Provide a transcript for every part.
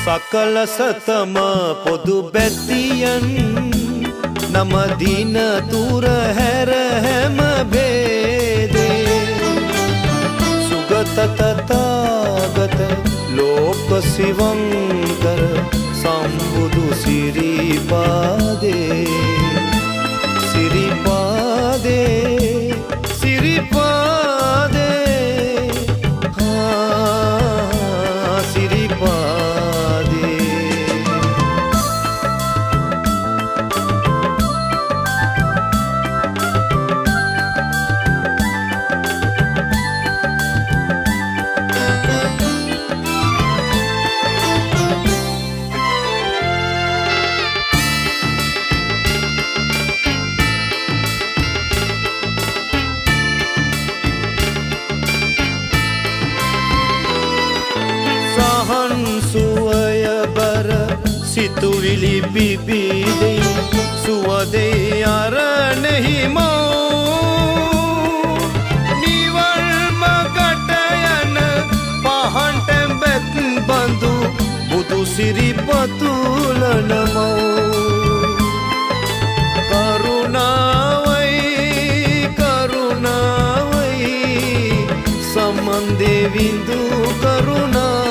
සකල සතම පොදු බැතියන් නම දින තුර හැර හැම භේදේ සුගත තථාගත ලෝක සිවංකර සම්බුදු සිරිපාදේ සිරිපාදේ සිරිපාදේ සිතුවිලි පිබිදෙයි සුවදේ අරණෙහි මෝ නිවල් මගට යන පහන් ටැඹැත් බඳු බුදු සිරිපතුල නමෝ කරුණාවයි කරුණාවයි සමන් දෙවිඳු කරුණාවයි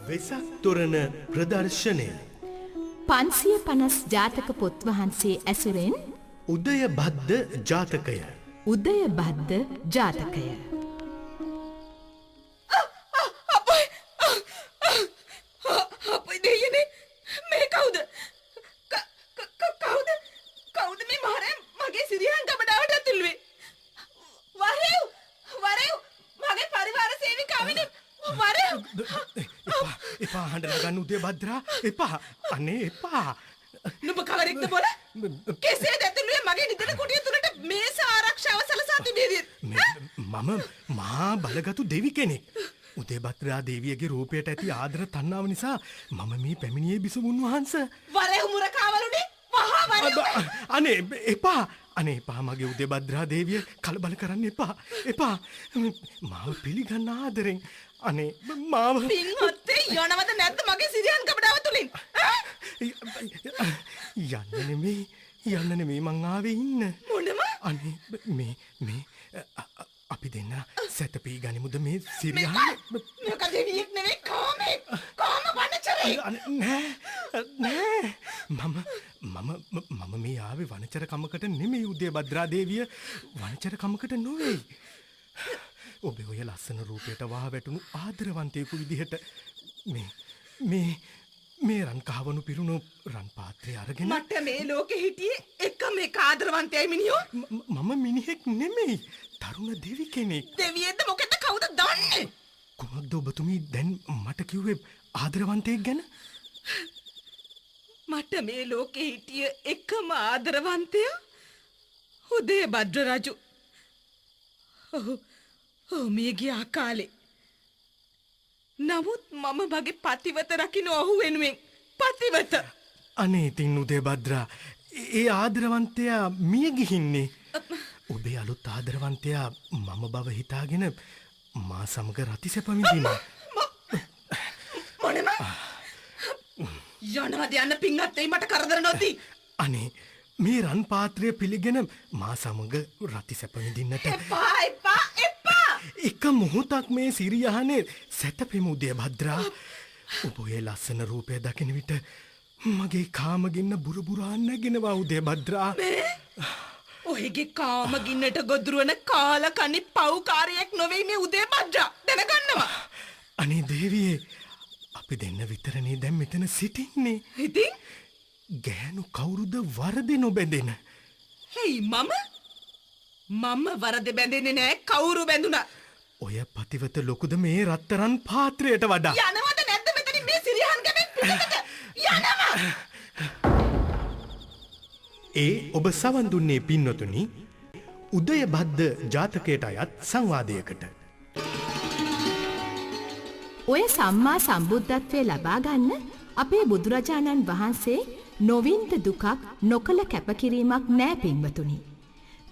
වෙසක් තොරණ ප්‍රදර්ශනය 550 ජාතක පොත් වහන්සේ ඇසුරෙන් උදය බද්ද ජාතකය උදය බද්ද ජාතකය අපේ දෙයනේ මේ කවුද කවුද මේ මාරේ මගේ සිරියන් ගබඩාවට ඇතුළුවේ වරෙව් මගේ පරිවාර සේවිකාවනේ වරෙව් එපා හඬලා ගන්න උදේ භද්‍රා එපා අනේ එපා නුඹ කවරෙක්ද බොල කෙසේද ඇතුළුවේ මගේ නිදන කුටිය තුලට මේස ආරක්ෂාව සලසා තිබේද මම මහා බලගතු දෙවි කෙනෙක් උදේ භද්‍රා දේවියගේ රූපයට ඇති ආදර තණ්හාව නිසා මම මේ පැමිණියේ බිසවුන් වහන්සේ වරෙව් මුරකාවලුනේ මහා වරෙව් අනේ එපා මගේ උදේ භද්‍රා දේවිය කලබල කරන්න එපා මාව පිළිගන්න ආදරෙන් අනේ මාව පින්වත්තේ යනවද නැද්ද මගේ සිරියන් ගබඩාව තුලින් යන්න නෙමෙයි මං ආවේ ඉන්න මොනම අනේ මේ අපි දෙන්න සැතපී ගනිමුද මේ සිරියන් මේක දෙවියෙක් නෙවෙයි කාමෙක් කාම වනචරේ නෑ මම මේ ආවේ වනචර කමකට නෙමෙයි උදේ භද්‍රා දේවිය වනචර කමකට නොවේ ඔබ ඔය ලස්සන රූපයට වහ වැටුණු ආදරවන්තයෙකු විදිහට මේ රන් කහවණු පිරුණු රන් පාත්‍රය අරගෙන මට මේ ලෝකෙ හිටියේ එකම එක ආදරවන්තයයි මිනිහෝ මම මිනිහෙක් නෙමෙයි තරුණ දෙවි කෙනෙක් දෙවියෙක්ද මොකද කවුද දන්නේ කොහොමද ඔබතුමී දැන් මට කිව්වේ ආදරවන්තයෙක් ගැන මට මේ ලෝකෙ හිටිය එකම ආදරවන්තයා උදේ භද්‍ර රජු මේ ගියා කාලේ නමුත් මම මගේ පතිවත රකින්න ඔහු වෙනුවෙන් පතිවත අනේ තින් උදේ භද්‍රා ඒ ආදරවන්තයා මිය ගිහින්නේ ඔබේ අලුත් ආදරවන්තයා මම බව හිතාගෙන මා සමග රතිසැප විඳින්න මොනම යනවාද යන්න පින්වත් වෙයි මට කරදර නොදී අනේ මේ රන් පාත්‍රය පිළිගෙන මා සමග රතිසැප විඳින්නට එපා එක මොහොතක් මේ සිරියහනේ සැතපෙමු උදේ භද්‍රා ඔබ ඔය ලස්සන රූපය දකින විට මගේ කාමගින්න බුරුබුරා නැගෙනවා උදේ භද්‍රා ඔයගේ කාමගින්නට ගොදුරවන කාලකණි පව්කාරයෙක් නොවේ මේ උදේ භද්‍රා දැනගන්නවා අනේ දේවියේ අපි දෙන්න විතරනේ දැන් මෙතන සිටින්නේ ඉතින් ගෑනු කවුරුද වරදේ නොබැඳෙන හේයි මම වරද බැඳෙන්නේ නෑ කවුරු බැඳුණා ඔය පතිවත ලොකුද මේ රත්තරන් පාත්‍රයට වඩා යනවද නැද්ද මෙතනින් මේ සිරියන් ගැමෙන් පිටතට යනවා ඒ ඔබ සවන් දුන්නේ පින්වතුනි උදය බද්ද ජාතකයට අයත් සංවාදයකට. ඔය සම්මා සම්බුද්ධත්වය ලබා ගන්න අපේ බුදුරජාණන් වහන්සේ නොවින්ද දුකක් නොකළ කැපකිරීමක් නෑ පින්වතුනි.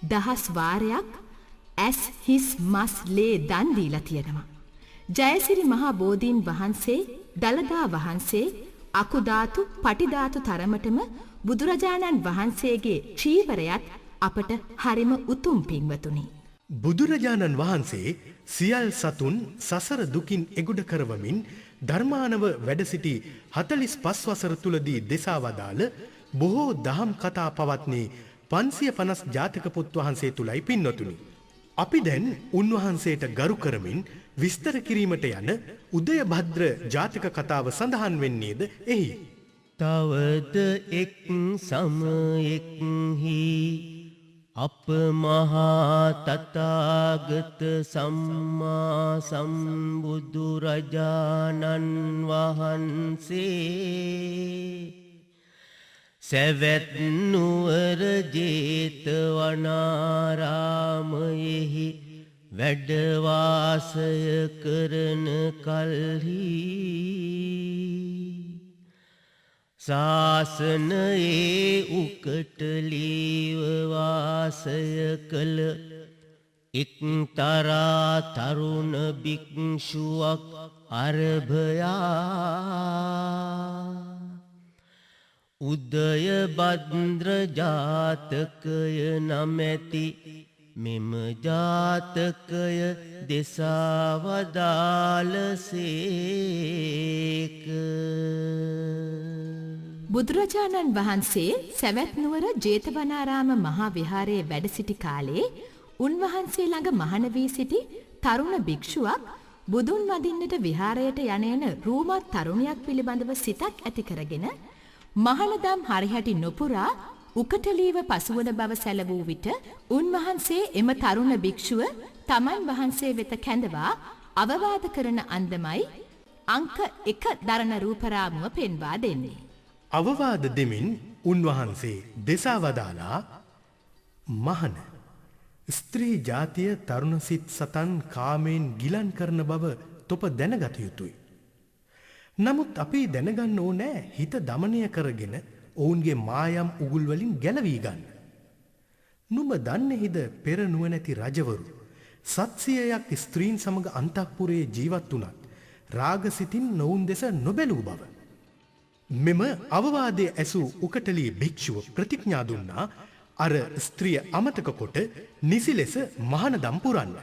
දහස් වාරයක් ඇස් හිස් මස් ලේ දන් දීලා තියෙනවා. ජයසිරි මහා බෝධීන් වහන්සේ දළදා වහන්සේ අකුධාතු පටිධාතු තරමටම බුදුරජාණන් වහන්සේගේ චීවරයත් අපට හරිම උතුම් පින්වතුනි. බුදුරජාණන් වහන්සේ සියල් සතුන් සසර දුකින් එගොඩ කරවමින් ධර්මානව වැඩ සිටි 45 වසර තුලදී දෙසා වදාළ බොහෝ දහම් කතා පවත්නේ 550 ජාතක පොත් වහන්සේ තුලයි පින්වතුනි. අපි දැන් උන්වහන්සේට ගරු කරමින් විස්තර කිරීමට යන උදය භද්‍ර ජාතක කතාව සඳහන් වෙන්නේද එහි. තවද එක් සමයෙක්හි අප මහා තථාගත සම්මා සම්බුදුරජාණන් වහන්සේ සැවැත් නුවර ජේතවනාරාමයෙහි වැඩ වාසය කරන කල්හි ශාසනයේ උකටලීව වාසය කළ එක්තරා තරුණ භික්ෂුවක් අරභයා උදය භද්‍ර ජාතකය නමැති මෙම ජාතකය දෙසා වදාළසේක. බුදුරජාණන් වහන්සේ සැවැත් නුවර ජේතවනාරාම මහා විහාරයේ වැඩ සිටි කාලේ උන්වහන්සේ ළඟ මහණ වී සිටි තරුණ භික්ෂුවක් බුදුන් වදින්නට විහාරයට යන රූමත් තරුණියක් පිළිබඳව සිතක් ඇති කරගෙන මහණදම් හරිහැටි නොපුරා උකටලීව පසුවන බව සැලවූ විට උන්වහන්සේ එම තරුණ භික්ෂුව තමන් වහන්සේ වෙත කැඳවා අවවාද කරන අන්දමයි අංක 1 දරන රූපරාමුව පෙන්වා දෙන්නේ. අවවාද දෙමින් උන්වහන්සේ දෙසා වදාලා මහණ ස්ත්‍රී ජාතිය තරුණ සිත් සතන් කාමයෙන් ගිලන් කරන බව තොප දැනගත යුතුයි. නමුත් අපි දැනගන්න ඕනෑ හිත දමනය කරගෙන ඔවුන්ගේ මායම් උගුල් වලින් ගැලවී ගන්න. නුඹ දන්නේහිද පෙර නුවණැති රජවරු 700ක් ස්ත්‍රීන් සමග අන්තఃපුරයේ ජීවත් වුණත් රාගසිතින් නොවුන් දෙස නොබැලූ බව. මෙම අවවාදයේ ඇසූ උකටලී භික්ෂුව ප්‍රතිඥා දුන්නා අර ස්ත්‍රිය අමතක කොට නිසි ලෙස මහණදම් පුරන්න.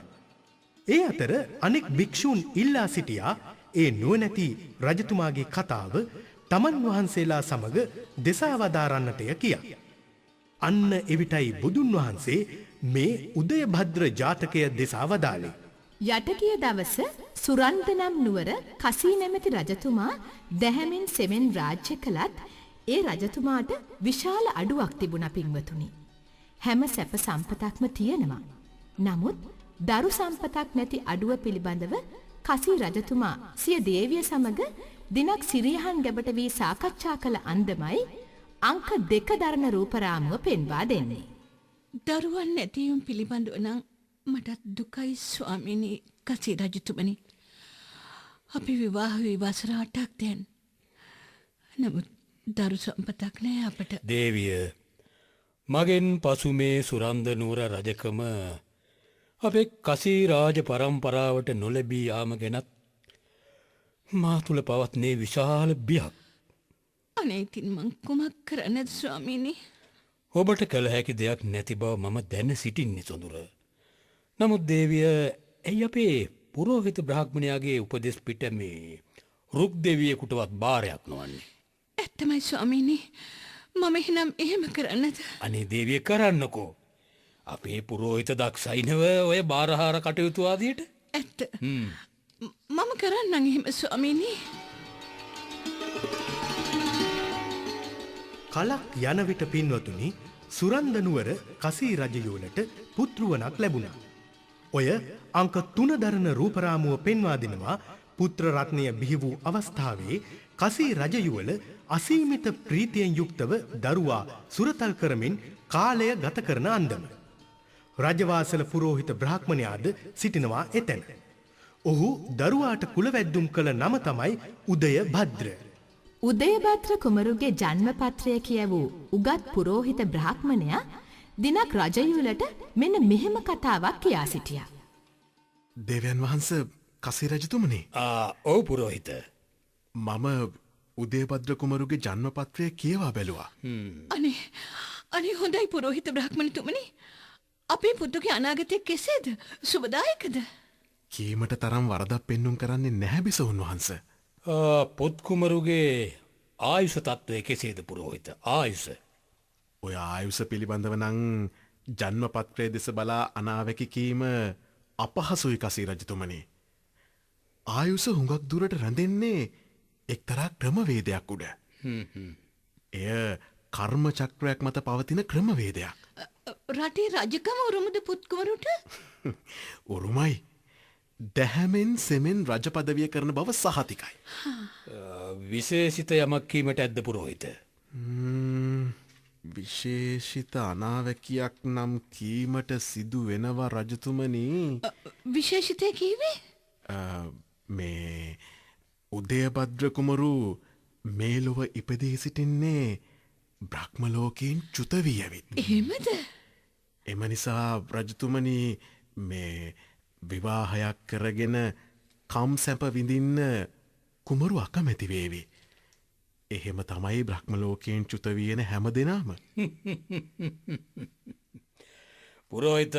ඒ අතර අනෙක් භික්ෂූන් ඉල්ලා සිටියා ඒ නුවණැති රජතුමාගේ කතාව තමන් වහන්සේලා සමග දෙසා වදාරන්නටය කියා. අන්න එවිටයි බුදුන් වහන්සේ මේ උදය භද්‍ර ජාතකය දෙසා වදාළේ. යටගිය දවස සුරන්ද නම් නුවර කසී නැමැති රජතුමා දැහැමින් සෙමෙන් රාජ්‍ය කළත් ඒ රජතුමාට විශාල අඩුවක් තිබුණා පින්වතුනි. හැම සැප සම්පතක්ම තියෙනවා. නමුත් දරු සම්පතක් නැති අඩුව පිළිබඳව කසී රජතුමා සිය දේවිය සමග දිනක් සිරියහන් ගැබට වී සාකච්ඡා කළ අන්දමයි අංක 2 දරන රූපරාමුව පෙන්වා දෙන්නේ. දරුවන් නැතිවීම පිළිබඳව නම් මටත් දුකයි ස්වාමීනි කසී රජතුමනි. අපි විවාහ වී වසර 8ක් දැන්. නමුත් දරු සම්පතක් නැහැ අපට. දේවිය මගෙන් පසු මේ සුරන්ද නුවර රජකම අපේ කසී රාජ පරම්පරාවට නොලැබී යාම ගැනත් මා තුළ පවත්නේ විශාල බියක්. අනේ ඉතින් මං කුමක් කරන්නද ස්වාමීනි? ඔබට කළ හැකි දෙයක් නැති බව මම දැන සිටින්නේ සොඳුර. නමුත් දේවිය ඇයි අපේ පුරෝහිත බ්‍රාහ්මණයාගේ උපදෙස් පිට මේ රුක් දෙවියෙකුටවත් බාරයක් නොවන්නේ? ඇත්තමයි ස්වාමීනි. මම එහෙනම් එහෙම කරන්නද? අනේ දේවිය කරන්නකෝ. අපේ පුරෝහිත දක්ෂයිනව ඔය බාරහාර කටයුතු ආදියට. ඇත්ත. මම කරන්නම් එහෙම ස්වාමීනි. කලක් යන විට පින්වතුනි සුරන්ද නුවර කසී රජයෝලට පුත්‍රවණක් ලැබුණා. ඔය අංක 3 දරන රූපරාමුව පෙන්වා දෙනවා පුත්‍ර රත්නය බිහි වූ අවස්ථාවේ කසී රජයුවල අසීමිත ප්‍රීතියෙන් යුක්තව දරුවා සුරතල් කරමින් කාලය ගත කරන අන්දම. රජවාසල පුරෝහිත බ්‍රාහ්මණයාද සිටිනවා එතැන. ඔහු දරුවාට කුලවැද්දුම් කළ නම තමයි උදය භද්‍ර. උදයභද්‍ර කුමරුගේ ජන්මපත්‍රය කියවූ උගත් පුරෝහිත බ්‍රාහ්මණයා දිනක් රජයුලට මෙන්න මෙහෙම කතාවක් කියා සිටියා. දෙවියන් වහන්ස කසී රජතුමනි. ඔව් පුරෝහිත. මම උදේභද්‍ර කුමරුගේ ජන්මපත්‍රය කියවා බැලුවා. අනේ හොඳයි පුරෝහිත බ්‍රාහ්මණතුමනි. අපේ පුතුගේ අනාගතය කෙසේද? සුබදායකද? කීමට තරම් වරදක් පෙන්නුම් කරන්නේ නැහැ බිසවුන් වහන්ස. පොත්කුමරුගේ ආයුෂ තත්ත්වය කෙසේද පුරෝහිත? ආයුෂ. ඔය ආයුෂ පිළිබඳව නං ජන්මපත්‍රය දෙස බලා අනාවැකි කීම අපහසුයි කසී රජතුමනි. ආයුෂ හුඟක් දුරට රැඳෙන්නේ එක්තරා ක්‍රමවේදයක් උඩ. එය කර්ම චක්‍රයක් මත පවතින ක්‍රමවේදයක්. රටේ රජකම උරුමද පුත්කුමරුට? උරුමයි. දැහැමෙන් සෙමෙන් රජ පදවිය කරන බව සහතිකයි. විශේෂිත යමක් කීමට ඇද්ද පුරෝහිත? විශේෂිත අනාවැකියක් නම් කීමට සිදු වෙනවා රජතුමනි. විශේෂිතය කීවේ? මේ උදයභද්‍ර කුමරු මේ ලොව ඉපදී සිටින්නේ බ්‍රහ්මලෝකයෙන් චුත වී ඇවිත්. එහෙමද? එම නිසා රජතුමනි මේ විවාහයක් කරගෙන කම් සැප විඳින්න කුමරු අකමැති වේවි. එහෙම තමයි බ්‍රහ්මලෝකයෙන් චුත වියන හැම දෙනාම. පුරෝහිත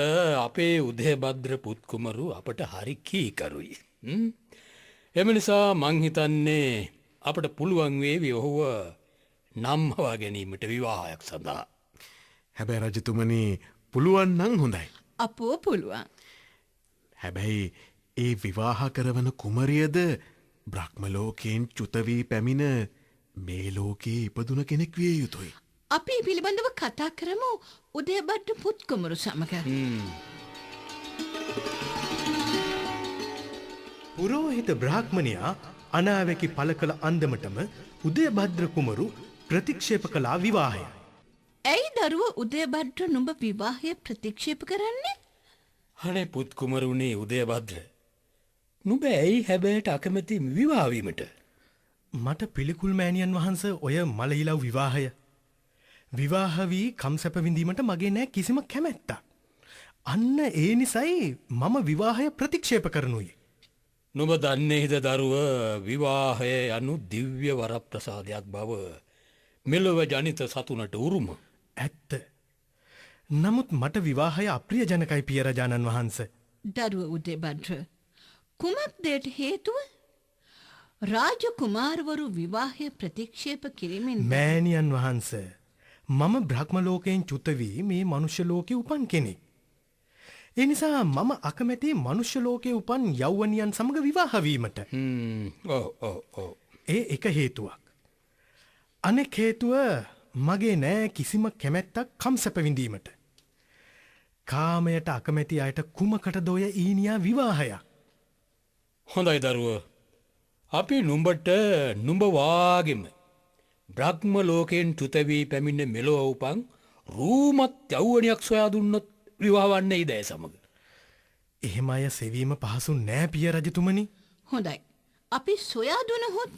අපේ උදේභද්‍ර පුත්කුමරු අපට හරි කීකරුයි. එම නිසා මං හිතන්නේ අපට පුළුවන් වේවි ඔහුව නම්හවා ගැනීමට විවාහයක් සඳහා. හැබැයි රජතුමනි පුළුවන් නං හොඳයි. අපෝ පුළුවන්. හැබැයි ඒ විවාහ කරවන කුමරියද බ්‍රහ්මලෝකයෙන් චුතවී පැමිණ මේ ලෝකයේ ඉපදුන කෙනෙක් විය යුතුයි. අපි පිළිබඳව කතා කරමු උදයභද්‍ර පුත්කුමරු සමග. පුරෝහිත බ්‍රාහ්මණයා අනාවැකි පළ කළ අන්දමටම උදයභද්‍ර කුමරු ප්‍රතික්ෂේප කළා විවාහය. ඇයි දරුව උදයභද්‍ර නුඹ විවාහය ප්‍රතික්ෂේප කරන්නේ? අනේ පුත්කුමරුනේ උදයභද්‍ර. නුඹ ඇයි හැබෑට අකමැති විවාහවීමට? මට පිළිකුල් මෑණියන් වහන්ස ඔය මලහිලව් විවාහය. විවාහ වී කම්සැප විඳීමට මගේ නෑ කිසිම කැමැත්තක්. අන්න ඒ නිසයි මම විවාහය ප්‍රතික්ෂේප කරනුයි. නුඹ දන්නේහිද දරුව විවාහය යනු දිව්‍ය වරප්‍රසාදයක් බව මෙලොව ජනිත සතුනට උරුම. ඇත්ත. නමුත් මට විවාහය අප්‍රිය ජනකයි පියරජාණන් වහන්ස. දරුව උදයභද්‍ර කුමක්දයට හේතුව? රාජකුමාරවරු විවාහය ප්‍රතික්ෂේප කිරීමෙන් මෑණියන් වහන්ස මම බ්‍රහ්මලෝකයෙන් චුත වී මේ මනුෂ්‍ය ලෝකෙ උපන් කෙනෙක්. ඒ නිසා මම අකමැති මනුෂ්‍ය ලෝකයේ උපන් යෞවනියන් සමග විවාහවීමට. ඒ එක හේතුවක්. අනෙක් හේතුව මගේ නෑ කිසිම කැමැත්තක් කම්සැප විඳීමට. කාමයට අකමැති අයට කුමකටද ඔය ඊනියා විවාහයක්? හොඳයි දරුව. අපි නුඹට නුඹ වාගෙම බ්‍රහ්ම ලෝකයෙන් චුත වී පැමිණ මෙලොව උපන් රූමත් යෞවනයක් සොයා දුන්නොත් විවාහ වන්නේ ඉදෑ සමග. එහෙම අය සෙවීම පහසු නෑ පිය රජතුමනි. හොඳයි. අපි සොයා දුනහොත්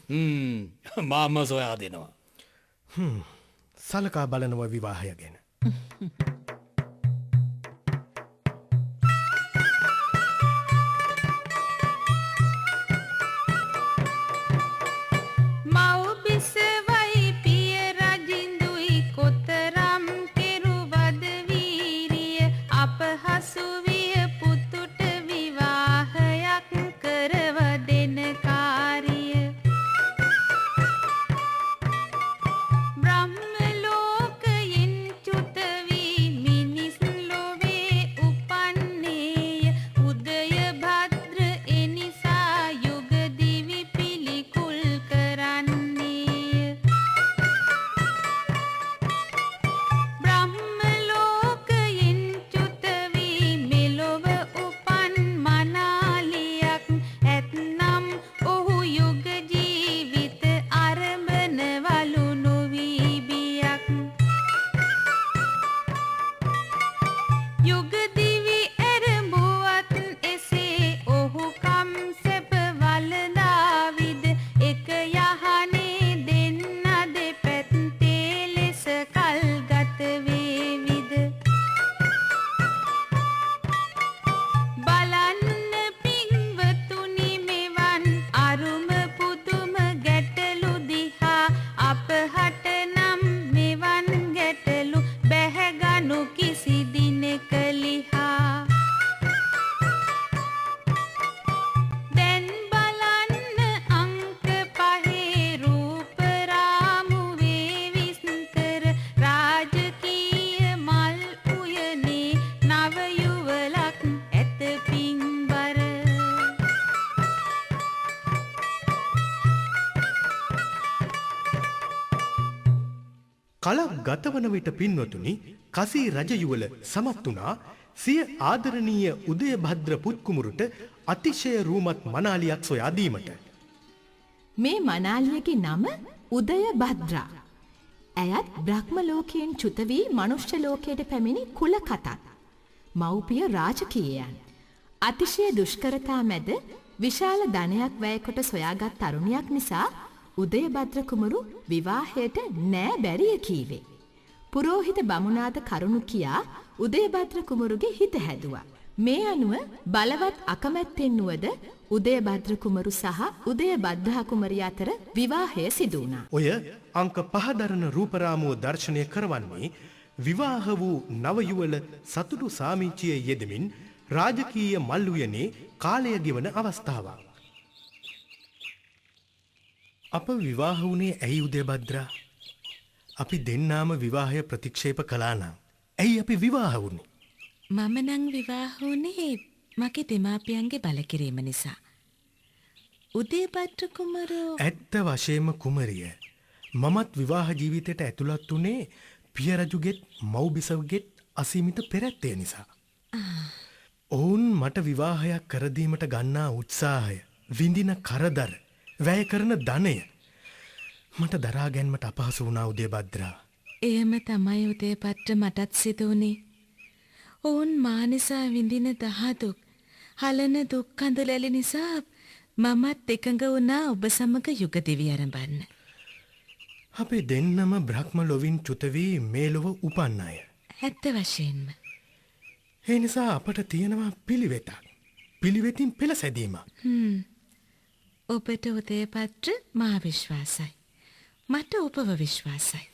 මාම සොයා දෙනවා. සලකා බලනව විවාහය ගැන. බ්‍රහ්ම ලෝකයෙන් චුත වී කලක් ගතවන විට පින්වතුනි කසී රජයුවල සමත් වුණා සිය ආදරණීය උදයභද්‍ර පුත්කුමරුට අතිශය රූමත් මනාලියක් සොයා දීමට. මේ මනාලියගේ නම උදයභද්‍රා. ඇයත් බ්‍රහ්ම ලෝකයෙන් චුත වී මනුෂ්‍ය ලෝකයට පැමිණි කුල කතක්. මව්පිය රාජකීයයන්. අතිශය දුෂ්කරතා මැද විශාල ධනයක් වැයකොට සොයාගත් තරුණියක් නිසා උදයභද්‍ර කුමරු විවාහයට නෑ බැරිය කීවේ. පුරෝහිත බමුණාද කරුණු කියා උදයභද්‍ර කුමරුගේ හිත හැදුවා. මේ අනුව බලවත් අකමැත්තෙන් නුවද උදයභද්‍ර කුමරු සහ උදයභද්‍රා කුමරිය අතර විවාහය සිදු වුණා. ඔය අංක 5 දරන රූපරාමුව දර්ශනය කරවන්නේ විවාහ වූ නවයුවල සතුටු සාමිච්චියේ යෙදමින් රාජකීය මල් උයනේ කාලය ගෙවන අවස්ථාවක්. අප විවාහ වුණේ ඇයි උදයභද්‍රා? අපි දෙන්නාම විවාහය ප්‍රතික්ෂේප කළා නම් ඇයි අපි විවාහ වුණේ? මම නම් විවාහ වුණේ මගේ දෙමාපියන්ගේ බලකිරීම නිසා. උදයභද්‍ර කුමරෝ ඇත්ත වශයෙන්ම කුමරිය මමත් විවාහ ජීවිතයට ඇතුළත් වුණේ පිය රජුගෙත් මව් බිසවගෙත් අසීමිත පෙරැත්තය නිසා. ඔවුන් මට විවාහයක් කර දීමට ගන්නා උත්සාහය, විඳින කරදර, වැය කරන ධනය මට දරා ගැනීමට අපහසු වුණා උදයභද්‍රා. එයම තමයි උදයභද්‍ර මටත් සිදු වුණේ. ඔවුන් මා නිසා විඳින දහදුක්, හලන දුක් කඳුලැලි නිසා මමත් එකඟ වුණා ඔබ සමග යුග දිවි ආරම්භන්න. අපි දෙන්නම බ්‍රහ්ම ලොවින් චුත වී මේ ලොව උපන් අය. ඇත්ත වශයෙන්ම. ඒ නිසා අපට තියෙනවා පිළිවෙතක්. පිළිවෙතින් පෙළ සැදීමක්. ඔබට උදයභද්‍ර මා විශ්වාසයි. මට ඔබව විශ්වාසයි.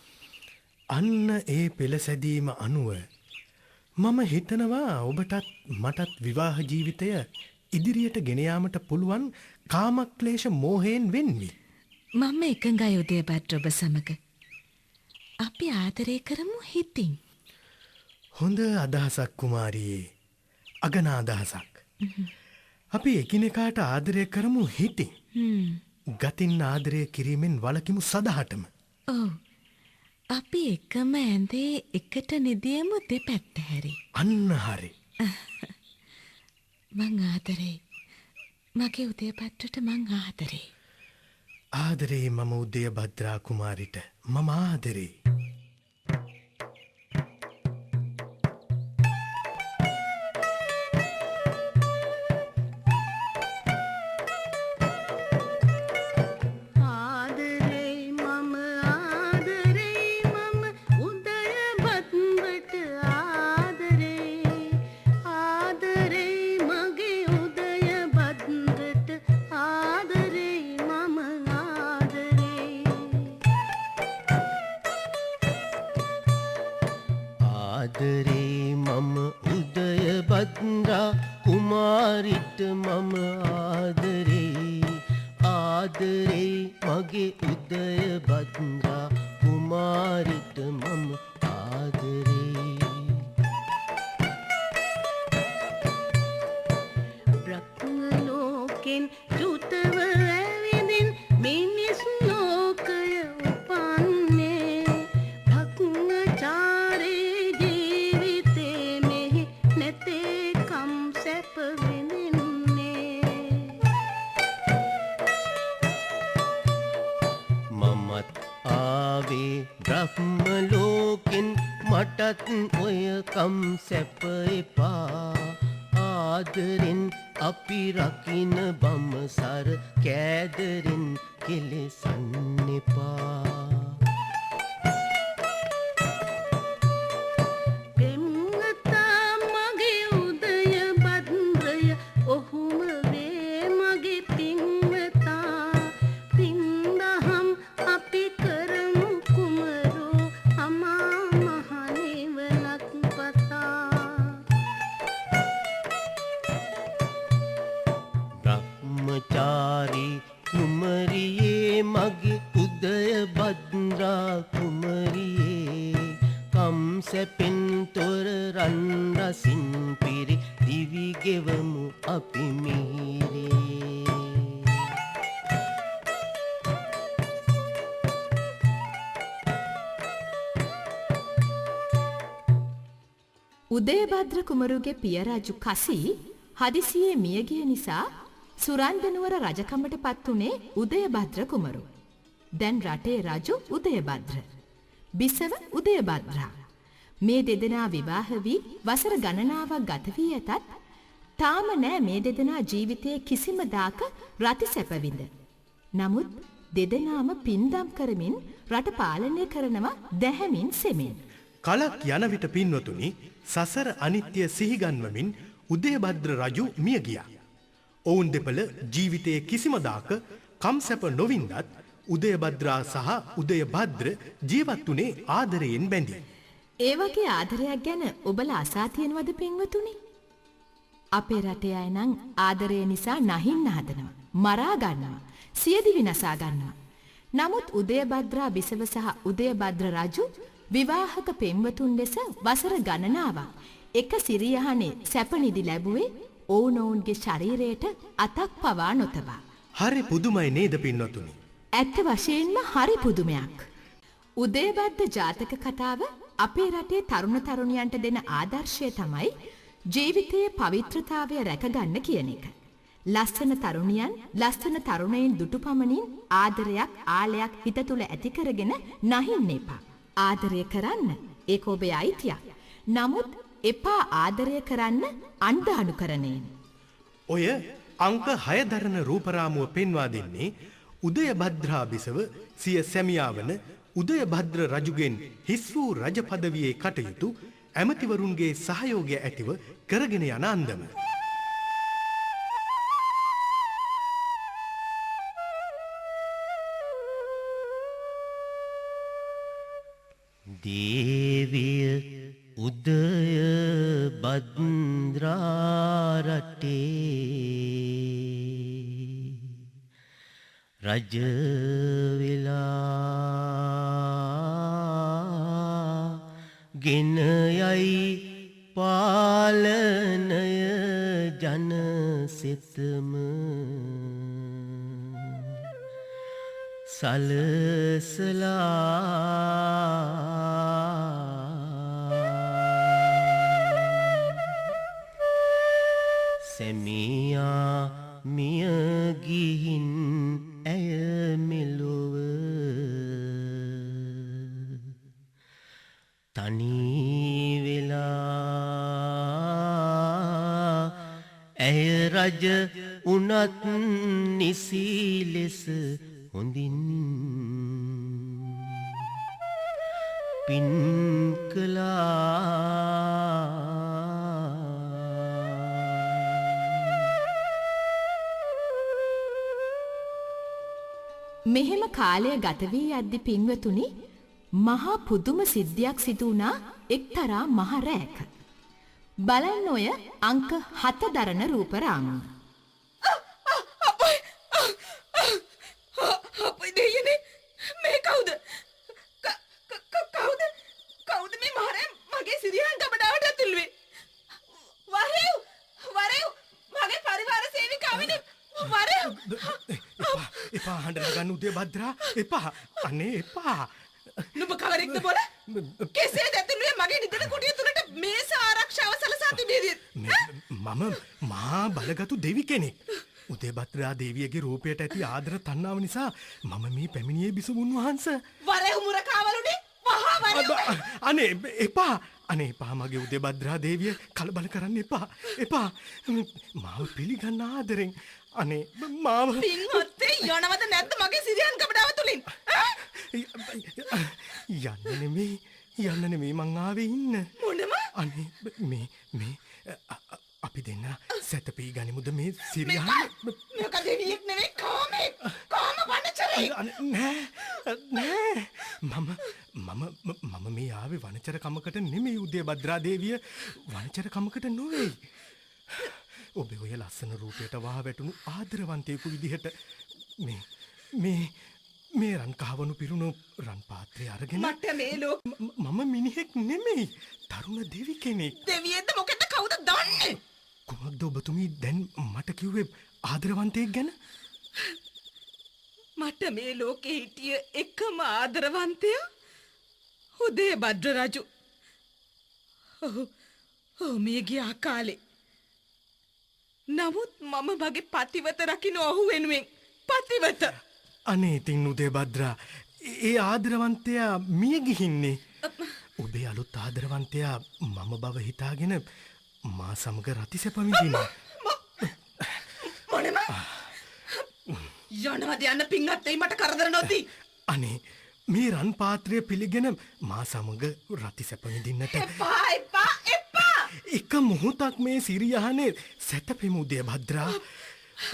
අන්න ඒ පෙළ සැදීම අනුව මම හිතනවා ඔබටත් මටත් විවාහ ජීවිතය ඉදිරියට ගෙන යාමට පුළුවන් කාමක්ලේශ මෝහයෙන් වෙන්වි. මම එකඟයි උදයභද්‍ර ඔබ සමග. අපි ආදරය කරමු හිතින්. හොඳ අදහසක් කුමාරියේ. අගන අදහසක්. අපි එකිනෙකාට ආදරය කරමු හිතින්. ගතින් ආදරය කිරීමෙන් වළකිමු සදහටම. ඔව්. අපි එකම ඇඳේ එකට නිදියමු දෙපැත්ත හැරි. අන්න හරි. මං ආදරේ. මගේ උදයභද්‍රට මං ආදරේ. ආදරේ මම උදයභද්‍රා කුමාරිට මම ආදරේ. ආදරේ මම උදයභද්‍රා කුමාරිට මම ආදරේ. ආදරේ මගේ උදයභද්‍රා කුමාරිට මම ආදරේ. බ්‍රහ්ම ලෝකෙන් චුතව ඇවිදින් මිනිස් ලෝකය උපන්නේ. භක්මචාරී ජීවිතේ මෙහි නැතේ කම් සැප විඳින්නේ. මමත් ආවේ බ්‍රහ්ම ලෝකෙන් මටත් ඔය කම් සැප එපා. ආදරෙන් අපි රකින්න බඹසර කෑදරෙන් කෙලෙසන්න එපා. පෙම්වතා මගේ උදයභද්‍රය ඔහුම වේ මගේ පින්වතා. පින්දහම් අපි කරමු කුමරෝ අමා මහ නිවනක් පතා. බ්‍රහ්මචාරී කුමරියේ මගේ උදයභද්‍රා කුමරියේ. කම් සැපෙන් තොර රන් රසින් පිරි දිවි ගෙවමු අපි මිහිරේ. උදයභද්‍ර කුමරුගේ පිය රජු කසී හදිසියේ මියගිය නිසා සුරන්දනුවර රජකමට පත් වුණේ උදයභද්‍ර කුමරු. දැන් රටේ රජු උදයභද්‍ර. බිසව උදයභද්‍රා. මේ දෙදෙනා විවාහ වී වසර ගණනාවක් ගත වී ඇතත් තාම නෑ මේ දෙදෙනා ජීවිතයේ කිසිම දාක රති සැපවිඳ. නමුත් දෙදෙනාම පින්දම් කරමින් රට පාලනය කරනවා දැහැමින් සෙමින්. කලක් යන විට පින්වතුනි සසර අනිත්‍ය සිහිගන්වමින් උදයභද්‍ර රජු මිය ගියා. ඔවුන් දෙපළ ජීවිතයේ කිසිම දාක කම්සැප නොවින්දත් උදයභද්‍රා සහ උදයභද්‍ර ජීවත් වුණේ ආදරයෙන් බැඳී. ඒ වගේ ආදරයක් ගැන ඔබලා අසා තියෙනවද පින්වතුනි? අපේ රටේ අය නම් ආදරය නිසා නහින්න හදනවා, මරා ගන්නවා, සියදිවි නසා ගන්නවා. නමුත් උදයභද්‍රා බිසව සහ උදයභද්‍ර රජු විවාහක පෙම්වතුන් ලෙස වසර ගණනාවක් එක සිරියහනේ සැපනිදි ලැබුවේ ඔවුනොවුන්ගේ ශරීරයට අතක් පවා නොතබා. හරි පුදුමයි නේද පින්වතුනි? ඇත්ත වශයෙන්ම හරි පුදුමයක්. උදයභද්‍ර ජාතක කතාව අපේ රටේ තරුණ තරුණියන්ට දෙන ආදර්ශය තමයි ජීවිතයේ පවිත්‍රතාවය රැකගන්න කියන එක. ලස්සන තරුණියන් ලස්සන තරුණයින් දුටු පමණින් ආදරයක් ආලයක් හිත තුළ ඇති කරගෙන නහින්න එපා. ආදරය කරන්න ඒක ඔබේ අයිතියක්. නමුත් එපා ආදරය කරන්න අන්ධ අනුකරණයෙන්. ඔය අංක 6 දරන රූපරාමුව පෙන්වා දෙන්නේ උදයභද්‍රා බිසව සිය සැමියා වන උදයභද්‍ර රජුගෙන් හිස් වූ රජ පදවියේ කටයුතු ඇමතිවරුන්ගේ සහයෝගය ඇතිව කරගෙන යන අන්දම. දේවිය උදයභද්‍රා රටේ රජ වෙලා ගෙන යයි පාලනය ජනසෙතම සැමියා මිය ගිහින් ඇය මෙලොව තනි වෙලා ඇය රජ උනත් නිසි ලෙස හොඳින් පින් කළා. මෙහෙම කාලය ගත වී යද්දි පින්වතුනි මහා පුදුම සිද්ධියක් සිදු වුණා එක්තරා මහ රැයක. බලන්න ඔය අංක 7 දරන රූපරාමුව. අපේ දෙයනේ මේ කවුද? කවුද මේ මහරෑ මගේ සිරියන් ගබඩාවට ඇතුළුවේ? වරෙව් මගේ පරිවාර සේවිකාවනේ වරෙව්. එපා හඬලා ගන්න උදයභද්‍රා එපා. අනේ එපා. නුඹ කවරෙක්ද බොල? කෙසේද ඇතුළුවේ මගේ නිදන කුටිය තුලට මේස ආරක්ෂාව සලසා තිබේද? මම මහා බලගතු දෙවි කෙනෙක්. උදයභද්‍රා දේවියගේ රූපයට ඇති ආදර තණ්හාව නිසා මම මේ පැමිණියේ බිසවුන් වහන්සේ. වරෙව් මුරකාවලුනේ මහා වරෙව්. අනේ එපා. අනේ එපා මගේ උදයභද්‍රා දේවිය කලබල කරන්න එපා. එපා. මාව පිළිගන්න ආදරෙන්. අනේ මාව පින්වත්තේ යනවද නැද්ද මගේ සිරියන් ගබඩාව තුලින්? යන්න නෙමෙයි මං ආවේ ඉන්න. මොනම? අනේ මේ අපි දෙන්න සැතපී ගනිමුද මේ සිරියන්? මේක දෙවියෙක් නෙවෙයි කාමෙක්. කාම වනචරේ. නෑ මම මේ ආවේ වනචර කමකට නෙමෙයි උදයභද්‍රා දේවිය. වනචර කමකට නොවේ. ඔබේ ඔය ලස්සන රූපයට වහ වැටුණු ආදරවන්තයෙකු විදිහට මේ රන් කහවණු පිරුණු රන් පාත්‍රය අරගෙන මට මේ මම මිනිහෙක් නෙමෙයි තරුණ දෙවි කෙනෙක්. දෙවියෙක්ද මොකද කවුද දන්නේ? කොහොමද ඔබතුමී දැන් මට කිව්වේ ආදරවන්තයෙක් ගැන? මට මේ ලෝකේ හිටිය එකම ආදරවන්තයා උදයභද්‍ර රජු. මිය ගියා කාලේ. නමුත් මම වගේ පතිවත රකින්න ඔහු වෙනුවෙන් පතිවත. අනේ ඉතින් උදේ භද්‍රා ඒ ආදරවන්තයා මිය ගිහින්නේ. ඔබේ අලුත් ආදරවන්තයා මම බව හිතාගෙන මා සමග රතිසැප විඳිනවා. මොනම යනවද යන්න පින්වත් එයි මට කරදර නොදී. අනේ මේ රන් පාත්‍රය පිළිගෙන මා සමග රතිසැප විඳින්නට එපා. එක මොහොතක් මේ සිරියහනේ සැතපෙමු උදේ භද්‍රා.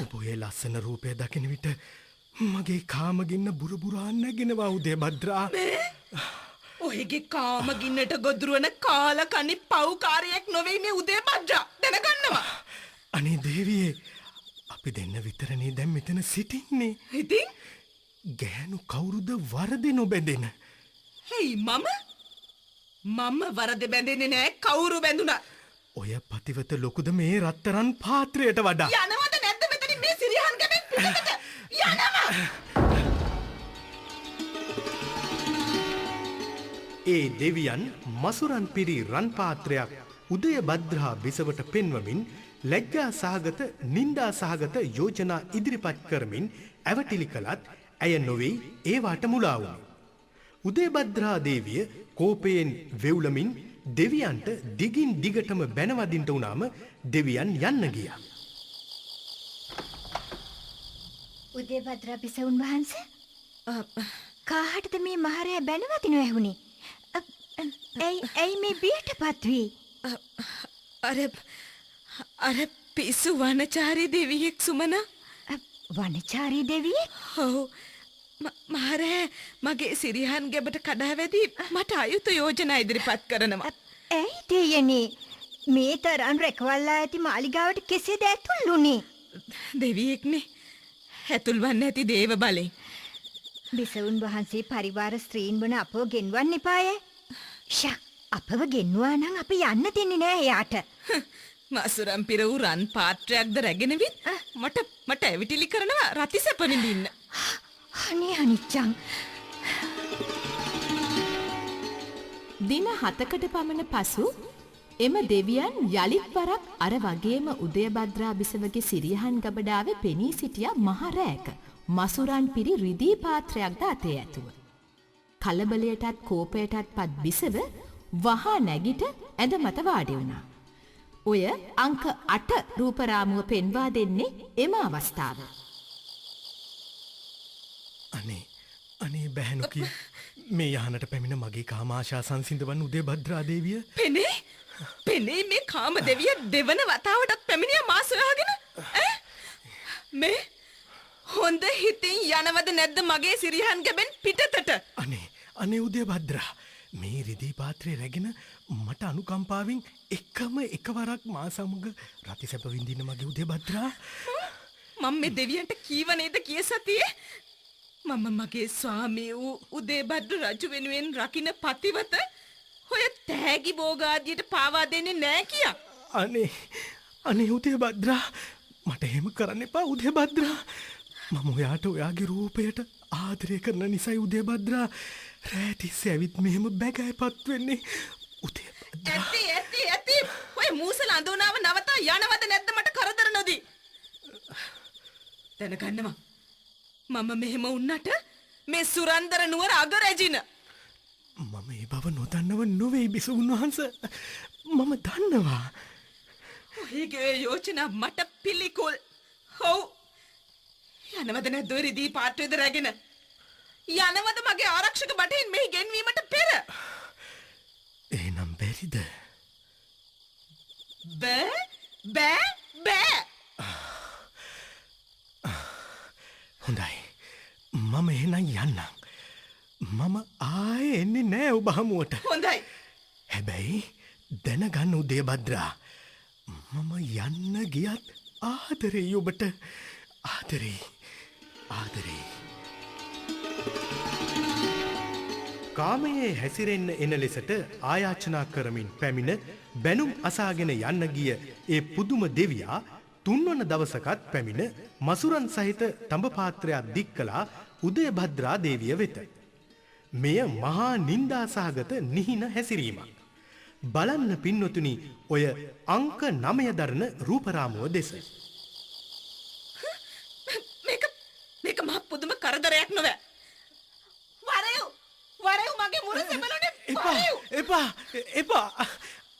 ඔබ ඒ ලස්සන රූපය දකින විට මගේ කාමගින්න බුරබුරා නැගෙනවා උදේ භද්‍රා. ඔයගේ කාමගින්නට ගොදුරුවන කාලකණි පව්කාරයෙක් නොවේ මේ උදේ භද්‍රා. දැනගන්නවා. අනේ දේවියේ අපි දෙන්න විතරනේ දැන් මෙතන සිටින්නේ. ඉතින් ගෑනු කවුරුද වරදේ නොබැඳෙන? හේයි මම වරද බැඳෙන්නේ නෑ. කවුරු බැඳුණා? ඔය පතිවත ලොකුද මේ රත්තරන් පාත්‍රයට වඩා? යනවද නැද්ද මෙතනින් මේ සිරියහන් ගැබෙන් පිටතට? යනවා. ඒ දෙවියන් මසුරන් පිරි රන් පාත්‍රයක් උදය භද්‍රා බිසවට පෙන්වමින් ලැජ්ජා සහගත නින්දා සහගත යෝජනා ඉදිරිපත් කරමින් ඇවටිලි කළත් ඇය නොවේ ඒවාට මුලා වුණා. උදේ භද්‍රා දේවිය කෝපයෙන් වෙවුලමින් දෙවියන්ට දිගින් දිගටම බැනවදින්ට වුණාම දෙවියන් යන්න ගියා. උදේ භද්‍රා බිසවුන් වහන්සේ කාහටද මේ මහරයා බැනවදිනව ඇහුනේ? ඇයි මේ බියටපත් වී? අර පිස්සු වනචාරී දෙවියෙක් සුමන. වනචාරී දෙවියෙක්? ඔව්. මහරෑ මගේ සිරියහන් ගැබට කඩා වැදී මට අයුතු යෝජනා ඉදිරිපත් කරනවා. ඇයි දෙයනේ මේ තරම් රැකවල්ලා ඇති මාලිගාවට කෙසේද ඇතුළුනේ? දෙවියෙක්නේ. ඇතුල්වන්න ඇති දේව බලෙන්. බිසවුන් වහන්සේ පරිවාර ස්ත්‍රීන් වන අපව ගෙන්වන්න එපාය. අපව ගෙන්වා නම් අපි යන්න දෙන්නේ නෑ එයාට. මසුරම් පිර වූ රන් පාත්‍රයක්ද රැගෙනවිත් මට ඇවිටිලි කරනවා රතිසැප විඳින්න. අනේ අනිච්චං. දින 7කට පමණ පසු එම දෙවියන් යලිත් වරක් අර වගේම උදයභද්‍රා බිසවගේ සිරියහන් ගබඩාවේ පෙනී සිටියා මහ රෑක මසුරන් පිරි රිදී පාත්‍රයක්ද අතේ ඇතුව. කලබලයටත් කෝපයටත් පත් බිසව වහා නැගිට ඇඳ මත වාඩි වුණා. ඔය අංක 8 රූපරාමුව පෙන්වා දෙන්නේ එම අවස්ථාව. අනේ බැහැනු කිය මේ යහනට පැමිණ මගේ කාමාශා සංසිඳවන් උදේ භද්‍රා දේවිය. පෙනේ මේ කාම දෙවිය දෙවන වතාවටත් පැමිණිය මා සොයාගෙන. මේ හොඳ හිතින් යනවද නැද්ද මගේ සිරියහන් ගැබෙන් පිටතට? අනේ උදේ භද්‍රා මේ රිදී පාත්‍රය රැගෙන මට අනුකම්පාවෙන් එකවරක් මා සමග රතිසැප විඳින්න මගේ උදේ භද්‍රා. මම මේ දෙවියන්ට කීව නේද කිය සතියේ? මම මගේ ස්වාමී වූ උදේ භද්‍ර රජු වෙනුවෙන් රකින්න පතිවත ඔය තෑගි භෝගාදියට පාවා දෙන්නේ නෑ කියා. අනේ උදේ භද්‍රා මට එහෙම කරන්න එපා උදේ භද්‍රා. මම ඔයාට ඔයාගේ රූපයට ආදරය කරන නිසායි උදේ භද්‍රා රෑ තිස්සේ ඇවිත් මෙහෙම බැගෑපත් වෙන්නේ උදේ භද්‍රා. ඇති ඔය මූසල අඳුනාව නවතා යනවද නැද්ද මට කරදර නොදී? දැනගන්නවා මම මෙහෙම වුණාට මේ සුරන්දර නුවර අගරැජින. මම ඒ බව නොදන්නව නොවේ බිසවුන් වහන්සේ. මම දන්නවා. ඔයගේ යෝජනා මට පිළිකුල්. ඔව්. යනවද නැද්ද ඔය රිදී පාත්‍රයද රැගෙන? යනවද මගේ ආරක්ෂක බටහින් මෙහි ගෙන්වීමට පෙර? එහෙනම් බැරිද? බෑ. හොඳයි. මම එහෙනම් යන්නම්. මම ආයේ එන්නේ නෑ ඔබ හමුවට. හොඳයි. හැබැයි දැනගන්න උදේ භද්‍රා මම යන්න ගියත් ආදරේ ඔබට ආදරේ. කාමයේ හැසිරෙන්න එන ලෙසට ආයාචනා කරමින් පැමිණ බැනුම් අසාගෙන යන්න ගිය ඒ පුදුම දෙවියා තුන්වන දවසකත් පැමිණ මසුරන් සහිත තඹ පාත්‍රයක් දික් කළා උදය භද්‍රා දේවිය වෙත. මෙය මහා නින්දා සහගත නිහින හැසිරීමක්. බලන්න පින්වතුනි ඔය අංක 9 දරන රූපරාමුව දෙස. මේක මහ පුදුම කරදරයක් නොවේ. වරයු මගේ මුණ සෙබළුනේ. එපා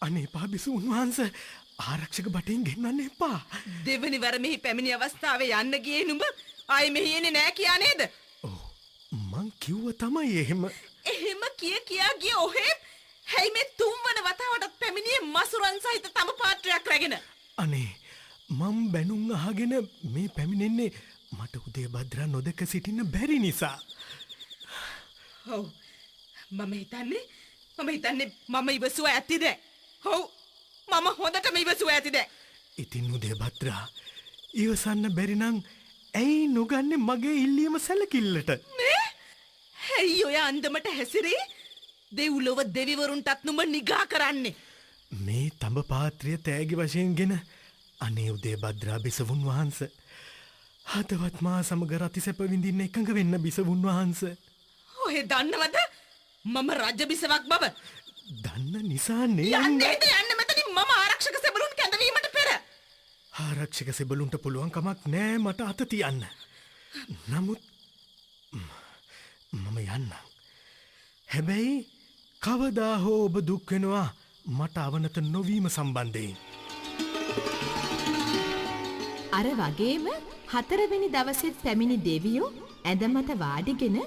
අනේ එපා බිසුන් වහන්සේ ආරක්ෂක බටෙන් ගෙන්නන්න එපා. දෙවනි වර මෙහි පැමිණි අවස්ථාවේ යන්න ගියේ නුඹ ආයි මෙහි එන්නේ නෑ කියා නේද? ඔව් මං කිව්ව තමයි එහෙම කියා ගිය ඔහේ හැයි මේ තුන්වන වතාවටත් පැමිණියේ මසුරන් සහිත තම පාත්‍රයක් රැගෙන. අනේ මම බැනුම් අහගෙන මේ පැමිණෙන්නේ මට උදේ භද්‍රා නොදක සිටින්න බැරි නිසා. ඔව් මම හිතන්නේ මම ඉවසුව ඇතිද? ඔව් මම හොඳටම ඉවසුව ඇතිද? ඉතින් උදේ භද්‍රා ඉවසන්න බැරි නම් ඇයි නොගන්නේ මගේ ඉල්ලීම සැලකිල්ලට? ඇයි ඔය අන්දමට හැසිරී දෙව්ලොව දෙවිවරුන්ටත් නුඹ නිගා කරන්නේ? මේ තඹ පාත්‍රය තෑගි වශයෙන් ගෙන අනේ උදේ භද්‍රා බිසවුන් වහන්ස හදවත් මා සමග රති සැප විඳින්න එකඟ වෙන්න බිසවුන් වහන්ස. ඔය දන්නවද මම රජ බිසවක් බව? දන්න නිසානේ යන්න මෙතනින් මම ආරක්ෂක සෙබළුන් කැඳවීමට පෙර. ආරක්ෂක සෙබළුන්ට පුළුවන් කමක් නෑ මට අත තියන්න. නමුත් මම යන්නම්. හැබැයි කවදා හෝ ඔබ දුක් වෙනවා මට අවනත නොවීම සම්බන්ධයෙන්. අර වගේම 4 වෙනි දවසෙත් පැමිණි දෙවියෝ ඇඳමත වාඩිගෙන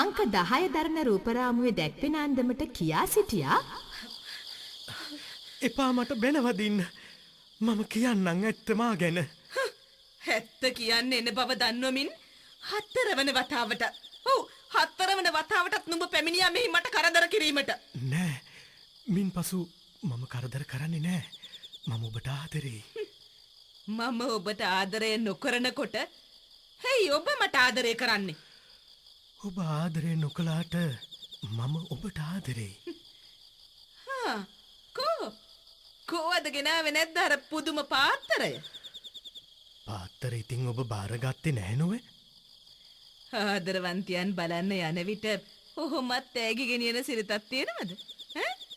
අංක 10 දරන රූපරාමුවේ දැක්වෙන අන්දමට කියා සිටියා. එපා මට බැනවදින්න. මම කියන්නම් ඇත්ත මා ගැන. ඇත්ත කියන්නේ එන බව දන්නවමින් 4 වන වතාවට. ඔව් 4 වන වතාවටත් නුඹ පැමිණියා මෙහි මට කරදර කිරීමට. නෑ මින් පසු මම කරදර කරන්නේ නෑ. මම ඔබට ආදරේ. මම ඔබට ආදරය නොකරනකොට හැයි ඔබ මට ආදරය කරන්නේ? ඔබ ආදරේ නොකලාට මම ඔබට ආදරේ. කෝවද ගෙනාවේ නැද්ද අර පුදුම පාත්තරය? පාත්තර ඉතින් ඔබ බාරගත්තේ නැහැ නොවේ? ආදරවන්තයන් බලන්න යන විට ඔහොමත් තෑගි ගෙනියන සිරිතක් තියෙනවද?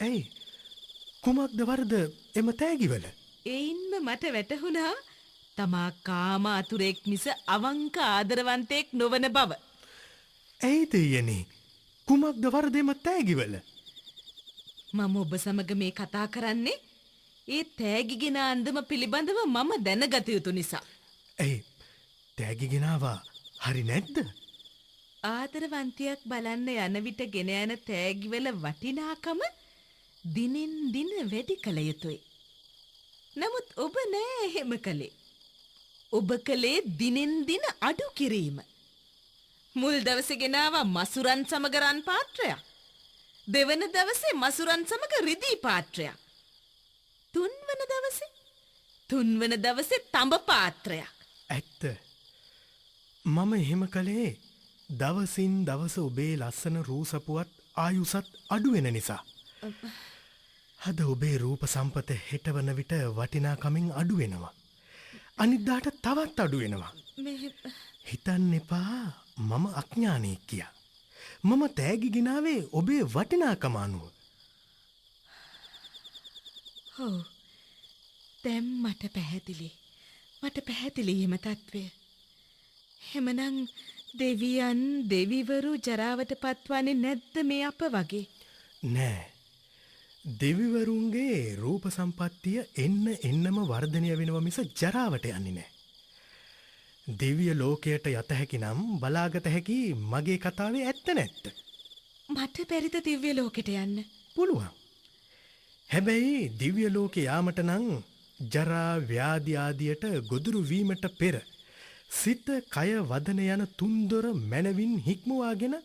ඇයි කුමක්ද වරද එම තෑගිවල? එයින්ම මට වැටහුණා තමා කාම අතුරෙක් මිස අවංක ආදරවන්තයෙක් නොවන බව. ඇයි දෙයනේ කුමක්ද වරද එම තෑගිවල? මම ඔබ සමග මේ කතා කරන්නේ ඒ තෑගිගෙන අන්දම පිළිබඳව මම දැනගත යුතු නිසා. ඇයි තෑගි ගෙනාවා හරි නැද්ද? ආදරවන්තියක් බලන්න යන විට ගෙන යන තෑගිවල වටිනාකම දිනෙන් දින වැඩි කළ යුතුයි. නමුත් ඔබ නෑ එහෙම කළේ. ඔබ කළේ දිනෙන් දින අඩු කිරීම. මුල් දවසේ ගෙනාවා මසුරන් සමග රන් පාත්‍රයක්. දෙවන දවසේ මසුරන් සමග රිදී පාත්‍රයක්. තුන්වන දවසේ තඹ පාත්‍රයක්. ඇත්ත. මම එහෙම කළේ දවසින් දවස ඔබේ ලස්සන රූසපුවත් ආයුසත් අඩු වෙන නිසා. අද ඔබේ රූප සම්පත හෙටවන විට වටිනාකමින් අඩු වෙනවා. අනිද්දාට තවත් අඩු වෙනවා. හිතන්න එපා මම අඥානෙක් කියා. මම තෑගි ගෙනාවේ ඔබේ වටිනාකම අනුව. ඔව්. දැන් මට පැහැදිලි හිම තත්වය. එහෙමනම් දෙවියන් දෙවිවරු ජරාවට පත්වන්නේ නැද්ද මේ අප වගේ? නෑ. දෙවිවරුන්ගේ රූප සම්පත්තිය එන්නම වර්ධනය වෙනවා මිස ජරාවට යන්නේ නෑ. දිව්‍ය ලෝකයට යත හැකි නම් බලාගත හැකි මගේ කතාවේ ඇත්ත නැත්ත. මට බැරිද දිව්‍ය ලෝකෙට යන්න? පුළුවන්. හැබැයි දිව්‍ය ලෝකේ යාමට නම් ජරා ව්‍යාධි ආදියට ගොදුරු වීමට පෙර සිත කය වදන යන තුන්දොර මනවින් හික්මවාගෙන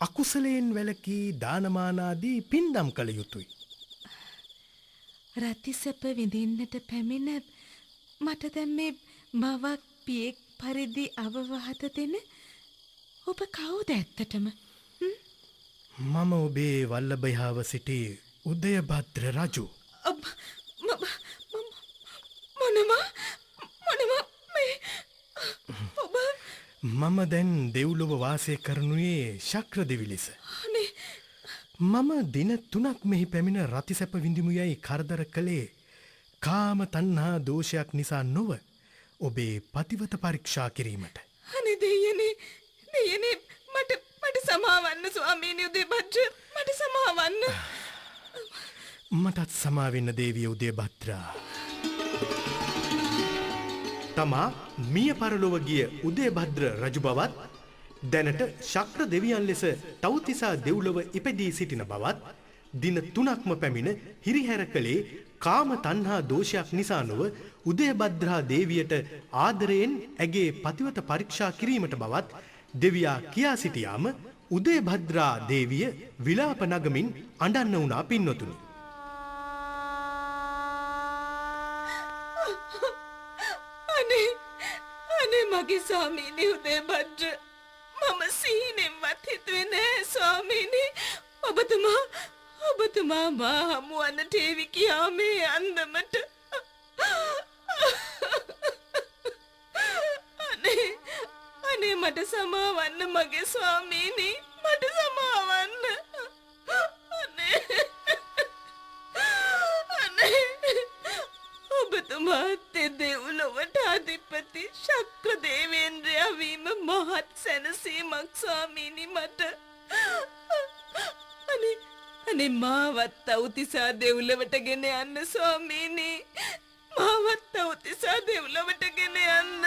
අකුසලයෙන් වැළකී දානමාන ආදී පින්දම් කළ යුතුය. රතිසප විඳින්නට පැමිණ මට දැන් මේ මවක් පියෙක් පරිදි අවවාද දෙන ඔබ කවුද ඇත්තටම? මම ඔබේ වල්ලභයාව සිටි උදයභද්‍ර රජු. මම දැන් දෙව්ලොව වාසය කරනුයේ ශක්‍ර දෙවි ලෙස. මම දින 3ක් මෙහි පැමිණ රතිසැප විඳිමු යයි කරදර කළේ කාම තණ්හා දෝෂයක් නිසා නොව ඔබේ පතිවත පරීක්ෂා කිරීමට. අනේ දෙයනේ මට සමාවන්න ස්වාමීනි උදේභද්‍ර මට සමාවන්න. මටත් සමාවෙන්න දේවිය උදේභද්‍රා. තමා මිය පරලොව ගිය උදේභද්‍ර රජු බවත් දැනට ශක්‍ර දෙවියන් ලෙස තව්තිසා දෙව්ලොව ඉපදී සිටින බවත් දින 3ක්ම පැමිණ හිරිහැර කළේ කාම තණ්හා දෝෂයක් නිසා නොව උදේභද්‍රා දේවියට ආදරයෙන් ඇගේ පතිවත පරීක්ෂා කිරීමට බවත් දෙවියා කියා සිටියාම උදේභද්‍රා දේවිය විලාප නගමින් අඬන්න වුණා පින්වතුනි. අනේ මගේ ස්වාමීනි උදේභද්‍ර මම සීනෙන්වත් හිතුවේ නෑ ස්වාමීනි ඔබතුමා මා හමුවන්න ටීවී කියා මේ අන්දමට. අනේ මට සමාවන්න මගේ ස්වාමීනි මට සමාවන්න. ඔබතුමා දෙව්ලොවට අධිපති ශක්‍ර දේවේන්ද්‍රයා වීම මහත් සැනසීමක් ස්වාමීනි මට. අනේ මාවත් තව්තිසා දෙව්ලොවට ගෙන යන්න ස්වාමීනි. මාවත් තව්තිසා දෙව්ලොවට ගෙන යන්න.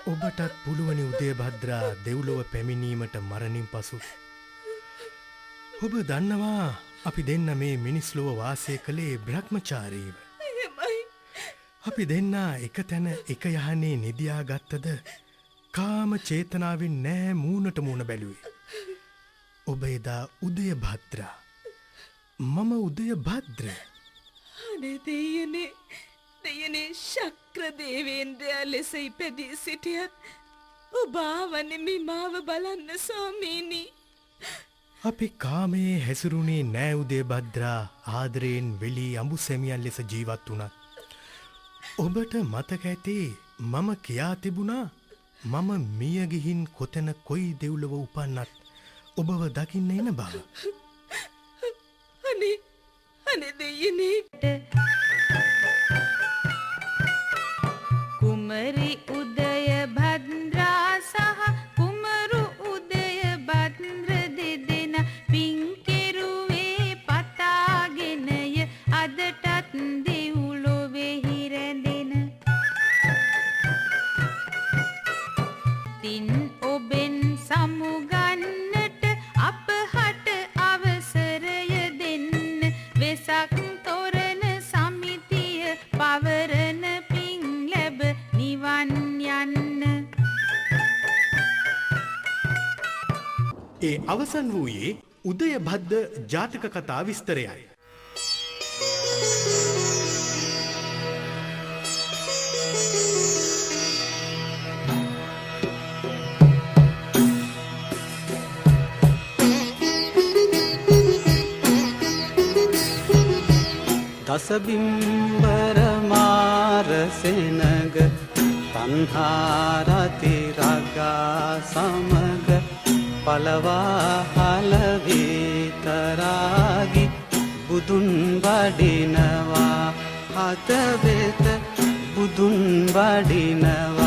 ඔබටත් පුළුවනි උදේභද්‍රා දෙව්ලොව පැමිණීමට මරණින් පසු. ඔබ දන්නවා අපි දෙන්න මේ මිනිස් ලොව වාසය කළේ බ්‍රහ්මචාරීව. අපි දෙන්න එක තැන එක යහනේ නිදියා ගත්තද කාම චේතනාවෙන් නෑ මූණට මූණ බැලුවේ. ඔබ එදා උදේභද්‍රා මම උදේභද්‍ර. අනේ දෙයනේ ශක්‍ර දේවේන්ද්‍රයා ලෙස ඉපදී සිටියත් ඔබ ආවනේ මාව බලන්න ස්වාමීනි. අපි කාමයේ හැසිරුණේ නෑ උදේභද්‍රා. ආදරයෙන් වෙලී අඹු සැමියන් ලෙස ජීවත් වුණත් ඔබට මතක ඇති මම කියා තිබුණා මම මිය ගිහින් කොතන කොයි දෙව්ලොව උපන්නත් ඔබව දකින්න එන බව. අනේ දෙයනේ කුමරි උදයභද්‍රා සහ කුමරු උදයභද්‍ර දෙදෙන පින් කෙරුවේ පතාගෙනය අදටත් දෙව්ලොවෙහි රැඳෙන. තින් ඔබෙන් සමුගන්නට අපහට අවසරය දෙන්න වෙසක් තොරණ සමිතිය පවරන පින් ලැබ නිවන් යන්න. ඒ අවසන් වූයේ උදයභද්‍ර ජාතක කතා විස්තරයයි. දසබිම්බර මාරසෙනග තන්හාරති රගා සමග පලවාහල වේතරාගි බුදුන් වඩිනවා හතවෙත බුදුන් වඩිනවා.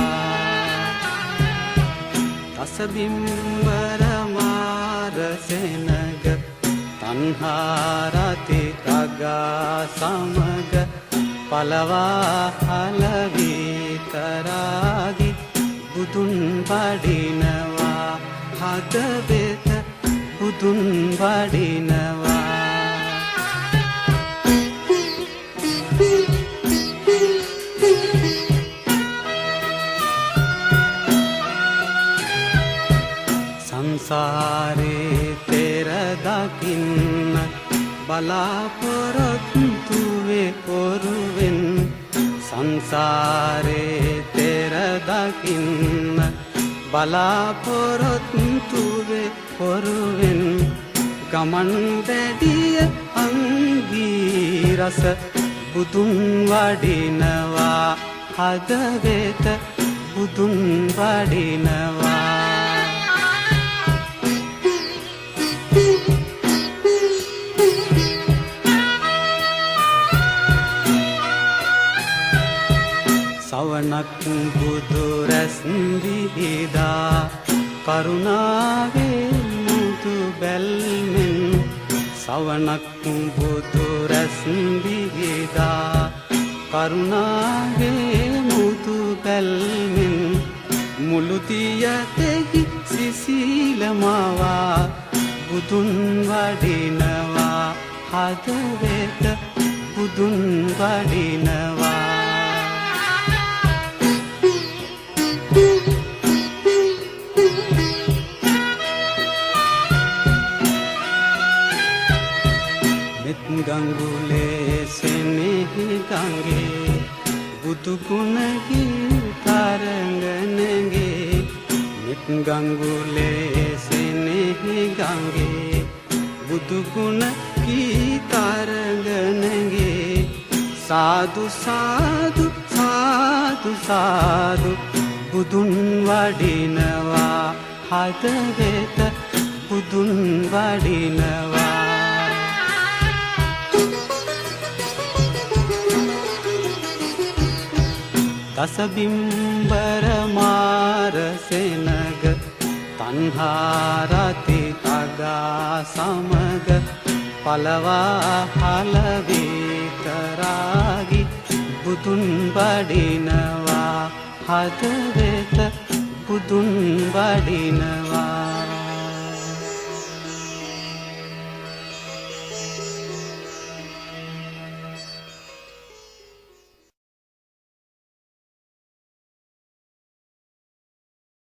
දසබිම්බර මාරසෙනග තන්හාරති රගා සමග පලවාහල වේතරාගි බුදුන් වඩිනවා හදවෙත බුදුන් වඩිනවා. සංසාරේ තෙර දකින්න බලාපොරොත්තු වේ කොරුවෙන්. සංසාරේ තෙර දකින්න බලාපොරොත්තු වේ කොරුවෙන්. ගමන් වැඩිය අංගී රස බුදුන් වඩිනවා හදවෙත බුදුන් වඩිනවා. සවනක් බුදු රැස් විහිදා කරුණාවේ මුතු බැල්මෙන් සවනක් බුදු රැස් විහිදා කරුණාවේ මුතු බැල්මෙන් මුළු දියතෙහි සිසිලමවා බුදුන් වඩිනවා හදවත බුදුන් වඩිනවා මෙත් ගංගුලේ සෙනෙහි ගංගේ බුදු ගුණ තරංගනගේ මෙත් ගංගුලේ සෙනෙහි ගංගේ බුදු ගුණ තරංගනගේ සාදු සාදු සාදු සාදු බුදුන් වඩිනවා හදවත බුදුන් වඩිනවා දසබිම්බර මාර සෙනග තන්හාරති තගා සමග පලවා හලවේ කරාගි බුදුන් වඩිනවා හදවත බුදුන් වඩිනවා